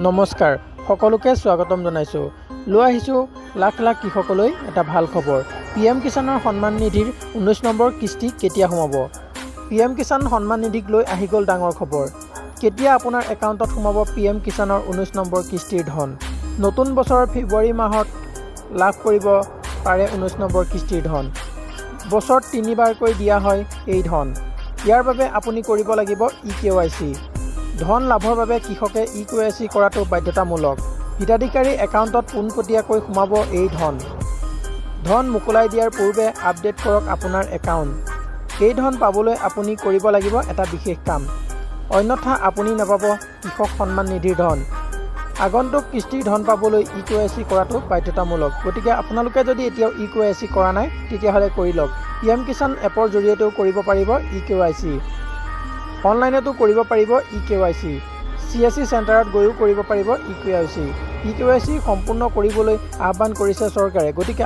নমস্কাৰ সকলোকে স্বাগতম জনাইছো। লৈ আহিছো লাখ লাখ কৃষকলৈ এটা ভাল খবৰ। PM কিষাণৰ সন্মান নিধিৰ 19 নম্বৰ কিস্তি কেতিয়া সোমাব? PM কিষাণ সন্মান নিধিক লৈ আহি গ'ল ডাঙৰ খবৰ। কেতিয়া আপোনাৰ একাউণ্টত সোমাব PM কিষাণৰ 19 নম্বৰ কিস্তিৰ ধন? নতুন বছৰৰ ফেব্ৰুৱাৰী মাহত লাভ কৰিব পাৰে 19 নম্বৰ কিস্তিৰ ধন। বছৰত 3বাৰকৈ দিয়া হয় এই ধন। ইয়াৰ বাবে আপুনি কৰিব লাগিব eKYC। ধন লাভৰ বাবে কৃষকে eKYC কৰাটো বাধ্যতামূলক। হিতাধিকাৰী একাউণ্টত পোনপটীয়াকৈ সোমাব এই ধন। ধন মোকলাই দিয়াৰ পূৰ্বে আপডেট কৰক আপোনাৰ একাউণ্ট। এই ধন পাবলৈ আপুনি কৰিব লাগিব এটা বিশেষ কাম, অন্যথা আপুনি নাপাব কৃষক সন্মান নিধিৰ ধন। আগন্তুক কিস্তিৰ ধন পাবলৈ eKYC কৰাটো বাধ্যতামূলক। গতিকে আপোনালোকে যদি এতিয়াও eKYC কৰা নাই তেতিয়াহ'লে কৰি লওক। PM কিষাণ এপৰ জৰিয়তেও কৰিব পাৰিব eKYC। অনলাইনতো কৰিব পাৰিব eKYC। CSC চেণ্টাৰত গৈও কৰিব পাৰিব eKYC। eKYC সম্পূৰ্ণ কৰিবলৈ আহ্বান কৰিছে চৰকাৰে। গতিকে